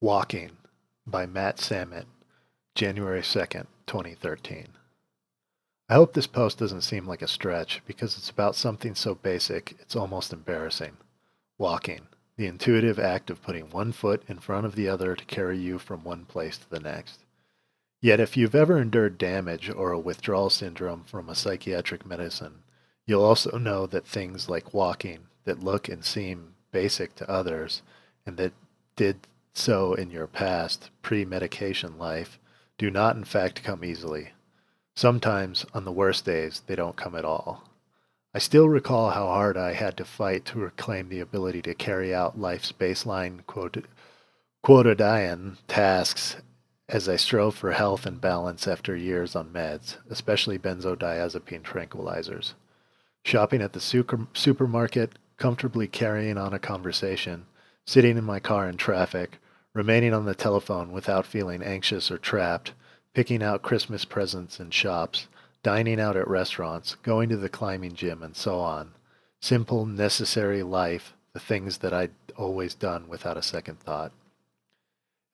Walking by Matt Samet, January 2nd, 2013. I hope this post doesn't seem like a stretch because it's about something so basic it's almost embarrassing. Walking, the intuitive act of putting one foot in front of the other to carry you from one place to the next. Yet if you've ever endured damage or a withdrawal syndrome from a psychiatric medicine, you'll also know that things like walking that look and seem basic to others and that did so in your past pre-medication life do not in fact come easily. Sometimes, on the worst days, they don't come at all. I still recall how hard I had to fight to reclaim the ability to carry out life's baseline quotidian tasks as I strove for health and balance after years on meds, especially benzodiazepine tranquilizers. Shopping at the supermarket, comfortably carrying on a conversation, sitting in my car in traffic, remaining on the telephone without feeling anxious or trapped, picking out Christmas presents in shops, dining out at restaurants, going to the climbing gym, and so on. Simple, necessary life, the things that I'd always done without a second thought.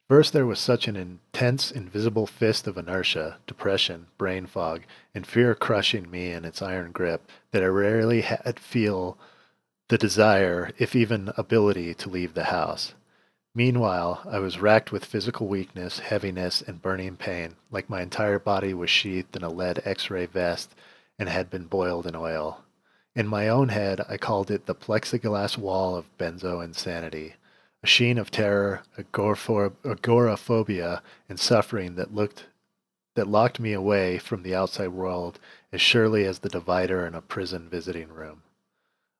First, there was such an intense, invisible fist of inertia, depression, brain fog, and fear crushing me in its iron grip that I rarely had feel the desire, if even ability, to leave the house. Meanwhile, I was racked with physical weakness, heaviness, and burning pain, like my entire body was sheathed in a lead X-ray vest and had been boiled in oil. In my own head, I called it the plexiglass wall of benzo insanity, a sheen of terror, agoraphobia, and suffering that locked me away from the outside world as surely as the divider in a prison visiting room.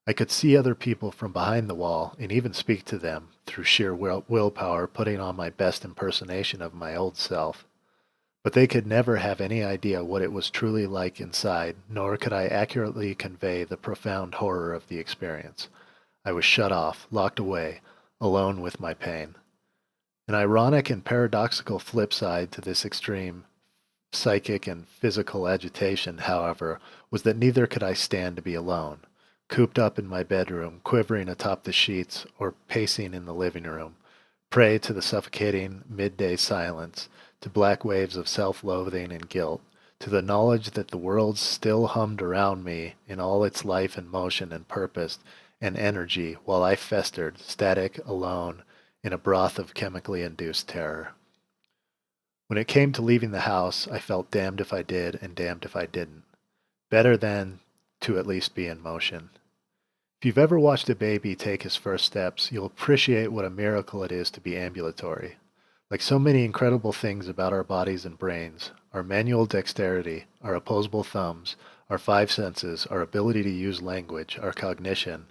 I could see other people from behind the wall and even speak to them through sheer willpower, putting on my best impersonation of my old self. But they could never have any idea what it was truly like inside, nor could I accurately convey the profound horror of the experience. I was shut off, locked away, alone with my pain. An ironic and paradoxical flip side to this extreme psychic and physical agitation, however, was that neither could I stand to be alone, cooped up in my bedroom, quivering atop the sheets, or pacing in the living room, prey to the suffocating midday silence, to black waves of self-loathing and guilt, to the knowledge that the world still hummed around me in all its life and motion and purpose and energy while I festered, static, alone, in a broth of chemically induced terror. When it came to leaving the house, I felt damned if I did and damned if I didn't. Better than to at least be in motion. If you've ever watched a baby take his first steps, you'll appreciate what a miracle it is to be ambulatory. Like so many incredible things about our bodies and brains, our manual dexterity, our opposable thumbs, our five senses, our ability to use language, our cognition,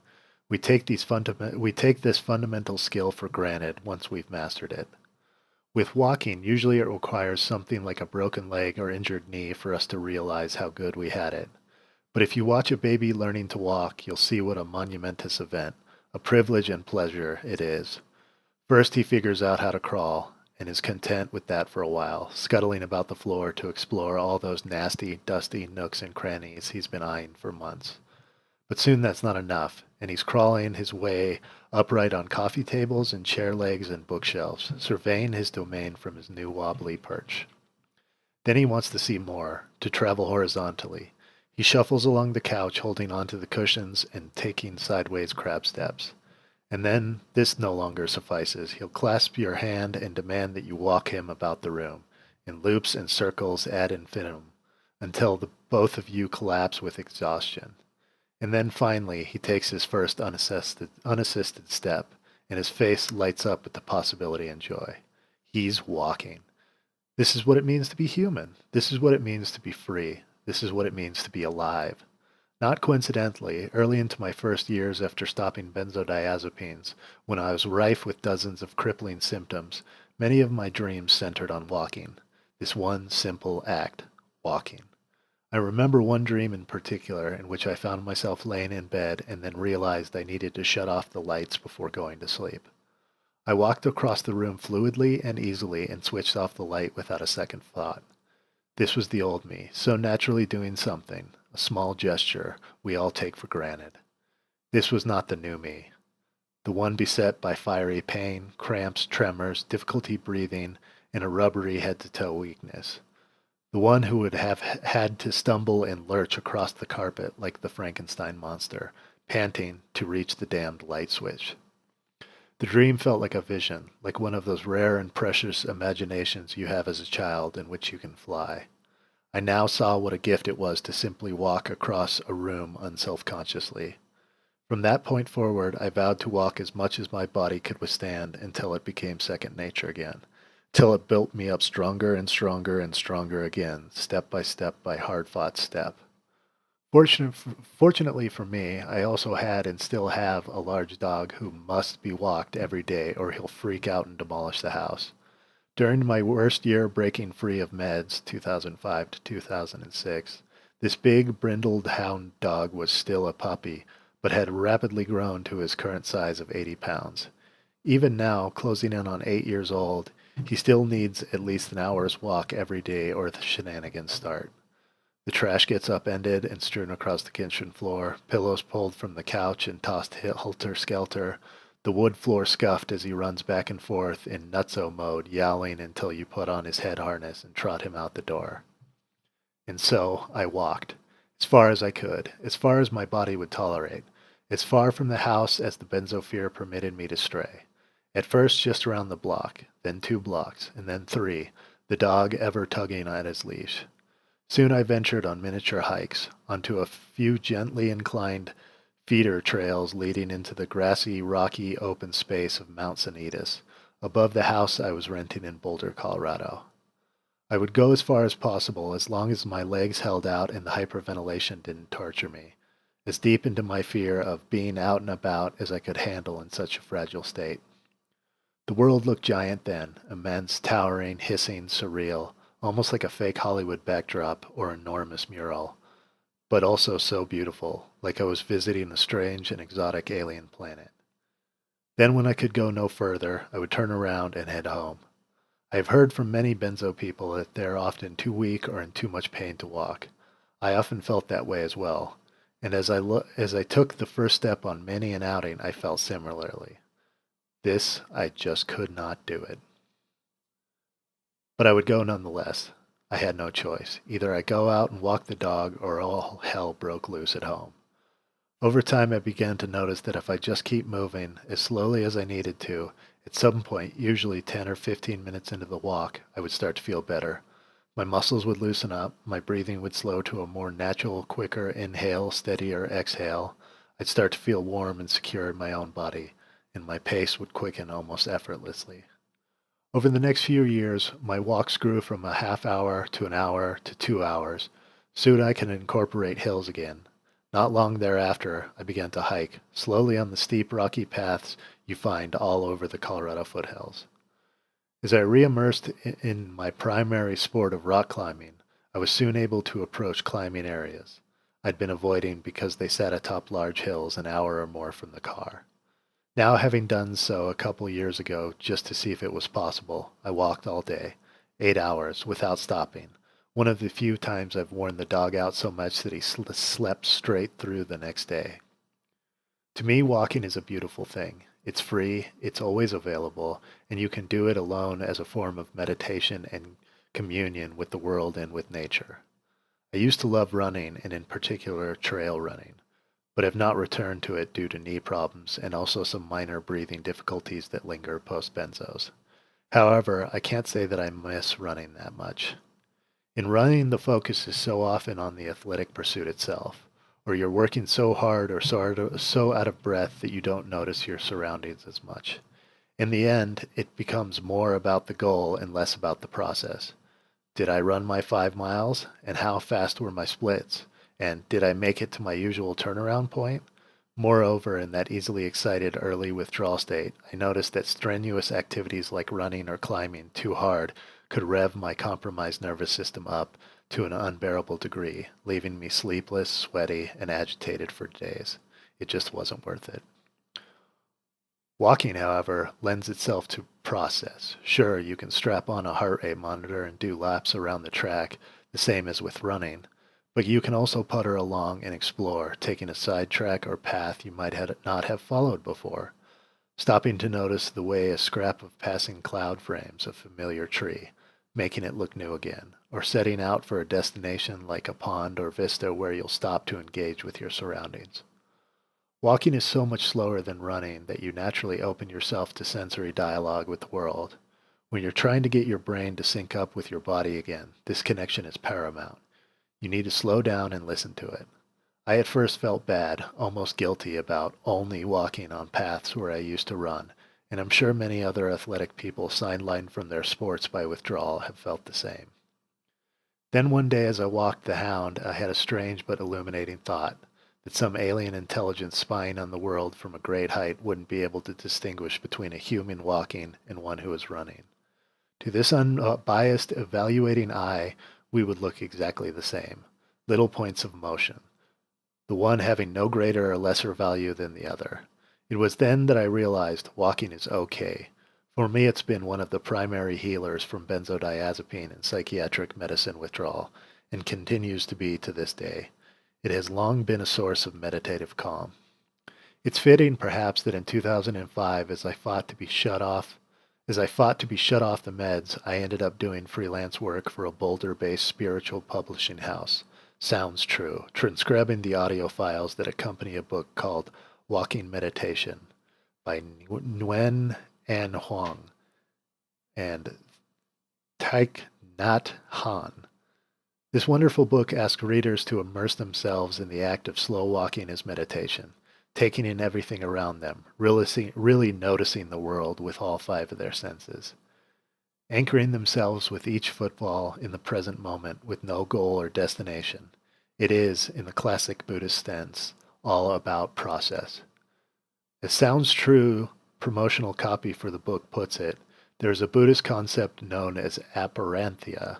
we take this fundamental skill for granted once we've mastered it. With walking, usually it requires something like a broken leg or injured knee for us to realize how good we had it. But if you watch a baby learning to walk, you'll see what a monumentous event, a privilege and pleasure it is. First he figures out how to crawl, and is content with that for a while, scuttling about the floor to explore all those nasty, dusty nooks and crannies he's been eyeing for months. But soon that's not enough, and he's crawling his way upright on coffee tables and chair legs and bookshelves, surveying his domain from his new wobbly perch. Then he wants to see more, to travel horizontally. He shuffles along the couch, holding onto the cushions and taking sideways crab steps. And then this no longer suffices. He'll clasp your hand and demand that you walk him about the room, in loops and circles ad infinitum, until the both of you collapse with exhaustion. And then finally he takes his first unassisted step, and his face lights up with the possibility and joy. He's walking. This is what it means to be human. This is what it means to be free. This is what it means to be alive. Not coincidentally, early into my first years after stopping benzodiazepines, when I was rife with dozens of crippling symptoms, many of my dreams centered on walking. This one simple act, walking. I remember one dream in particular in which I found myself laying in bed and then realized I needed to shut off the lights before going to sleep. I walked across the room fluidly and easily and switched off the light without a second thought. This was the old me, so naturally doing something, a small gesture we all take for granted. This was not the new me. the one beset by fiery pain, cramps, tremors, difficulty breathing, and a rubbery head-to-toe weakness. The one who would have had to stumble and lurch across the carpet like the Frankenstein monster, panting to reach the damned light switch. The dream felt like a vision, like one of those rare and precious imaginations you have as a child in which you can fly. I now saw what a gift it was to simply walk across a room unself-consciously. From that point forward, I vowed to walk as much as my body could withstand until it became second nature again, till it built me up stronger and stronger and stronger again, step by hard-fought step. Fortunately for me, I also had and still have a large dog who must be walked every day or he'll freak out and demolish the house. During my worst year breaking free of meds, 2005 to 2006, this big brindled hound dog was still a puppy, but had rapidly grown to his current size of 80 pounds. Even now, closing in on 8 years old, he still needs at least an hour's walk every day or the shenanigans start. The trash gets upended and strewn across the kitchen floor, pillows pulled from the couch and tossed helter-skelter, the wood floor scuffed as he runs back and forth in nutso mode, yowling until you put on his head harness and trot him out the door. And so I walked, as far as I could, as far as my body would tolerate, as far from the house as the benzophore permitted me to stray. At first just around the block, then 2 blocks, and then 3, the dog ever tugging at his leash. Soon I ventured on miniature hikes, onto a few gently inclined feeder trails leading into the grassy, rocky, open space of Mount Sanitas, above the house I was renting in Boulder, Colorado. I would go as far as possible, as long as my legs held out and the hyperventilation didn't torture me, as deep into my fear of being out and about as I could handle in such a fragile state. The world looked giant then, immense, towering, hissing, surreal, almost like a fake Hollywood backdrop or enormous mural, but also so beautiful, like I was visiting a strange and exotic alien planet. Then when I could go no further, I would turn around and head home. I have heard from many benzo people that they are often too weak or in too much pain to walk. I often felt that way as well, and as I took the first step on many an outing, I felt similarly. This, I just could not do it. But I would go nonetheless. I had no choice. Either I go out and walk the dog or all hell broke loose at home. Over time I began to notice that if I just keep moving as slowly as I needed to, at some point, usually 10 or 15 minutes into the walk, I would start to feel better. My muscles would loosen up, my breathing would slow to a more natural, quicker inhale, steadier exhale. I'd start to feel warm and secure in my own body, and my pace would quicken almost effortlessly. Over the next few years, my walks grew from a half hour to an hour to 2 hours. Soon I could incorporate hills again. Not long thereafter, I began to hike, slowly on the steep rocky paths you find all over the Colorado foothills. As I re-immersed in my primary sport of rock climbing, I was soon able to approach climbing areas I'd been avoiding because they sat atop large hills an hour or more from the car. Now, having done so a couple years ago just to see if it was possible, I walked all day, 8 hours, without stopping. One of the few times I've worn the dog out so much that he slept straight through the next day. To me, walking is a beautiful thing. It's free, it's always available, and you can do it alone as a form of meditation and communion with the world and with nature. I used to love running, and in particular trail running, but have not returned to it due to knee problems and also some minor breathing difficulties that linger post-benzos. However, I can't say that I miss running that much. In running, the focus is so often on the athletic pursuit itself, or you're working so hard or so out of breath that you don't notice your surroundings as much. In the end, it becomes more about the goal and less about the process. Did I run my 5 miles, and how fast were my splits? And did I make it to my usual turnaround point? Moreover, in that easily excited early withdrawal state, I noticed that strenuous activities like running or climbing too hard could rev my compromised nervous system up to an unbearable degree, leaving me sleepless, sweaty, and agitated for days. It just wasn't worth it. Walking, however, lends itself to process. Sure, you can strap on a heart rate monitor and do laps around the track, the same as with running, but you can also putter along and explore, taking a side track or path you might not have followed before. stopping to notice the way a scrap of passing cloud frames a familiar tree, making it look new again, or setting out for a destination like a pond or vista where you'll stop to engage with your surroundings. Walking is so much slower than running that you naturally open yourself to sensory dialogue with the world. When you're trying to get your brain to sync up with your body again, this connection is paramount. You need to slow down and listen to it. I at first felt bad, almost guilty about only walking on paths where I used to run, and I'm sure many other athletic people sidelined from their sports by withdrawal have felt the same. Then one day as I walked the hound, I had a strange but illuminating thought that some alien intelligence spying on the world from a great height wouldn't be able to distinguish between a human walking and one who is running. To this unbiased, evaluating eye, we would look exactly the same, little points of motion, the one having no greater or lesser value than the other. It was then that I realized walking is okay. For me, it's been one of the primary healers from benzodiazepine and psychiatric medicine withdrawal, and continues to be to this day. It has long been a source of meditative calm. It's fitting, perhaps, that in 2005, as I fought to be shut off the meds, I ended up doing freelance work for a Boulder-based spiritual publishing house. Sounds true, transcribing the audio files that accompany a book called Walking Meditation by Nguyen An Huang and Thich Nhat Hanh. This wonderful book asks readers to immerse themselves in the act of slow walking as meditation, taking in everything around them, really noticing the world with all five of their senses, anchoring themselves with each footfall in the present moment with no goal or destination. It is, in the classic Buddhist sense, all about process. As Sounds True promotional copy for the book puts it, there is a Buddhist concept known as aparanthia,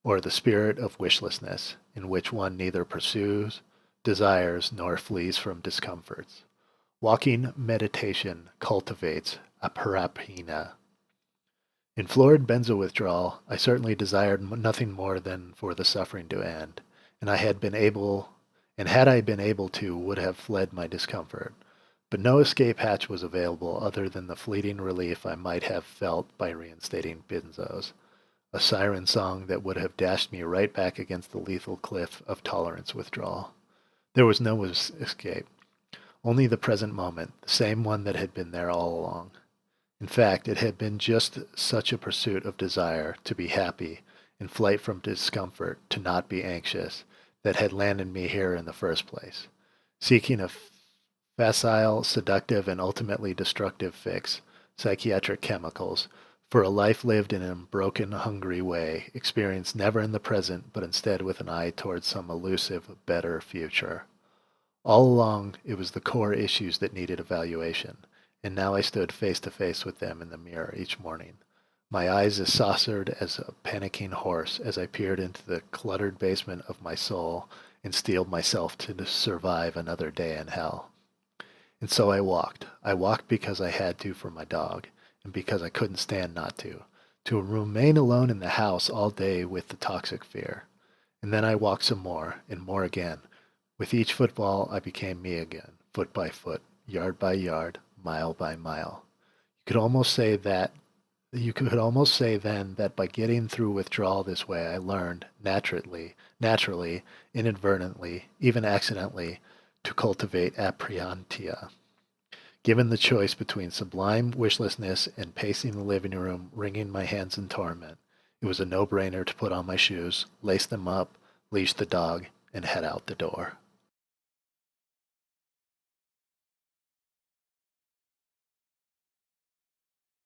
or the spirit of wishlessness, in which one neither pursues, desires, nor flees from discomforts. Walking meditation cultivates aparapina. In florid benzo withdrawal, I certainly desired nothing more than for the suffering to end, and had I been able to, would have fled my discomfort. But no escape hatch was available other than the fleeting relief I might have felt by reinstating benzos, a siren song that would have dashed me right back against the lethal cliff of tolerance withdrawal. There was no escape, only the present moment, the same one that had been there all along. In fact, it had been just such a pursuit of desire to be happy, in flight from discomfort, to not be anxious, that had landed me here in the first place, seeking a facile, seductive, and ultimately destructive fix, psychiatric chemicals, for a life lived in a broken, hungry way, experienced never in the present, but instead with an eye towards some elusive, better future. All along, it was the core issues that needed evaluation, and now I stood face to face with them in the mirror each morning, my eyes as saucered as a panicking horse as I peered into the cluttered basement of my soul and steeled myself to survive another day in hell. And so I walked. I walked because I had to for my dog, and because I couldn't stand not to remain alone in the house all day with the toxic fear. And then I walked some more, and more again. With each footfall, I became me again, foot by foot, yard by yard, mile by mile. You could almost say then that by getting through withdrawal this way, I learned, naturally, inadvertently, even accidentally, to cultivate apriantia. Given the choice between sublime wishlessness and pacing the living room, wringing my hands in torment, it was a no-brainer to put on my shoes, lace them up, leash the dog, and head out the door.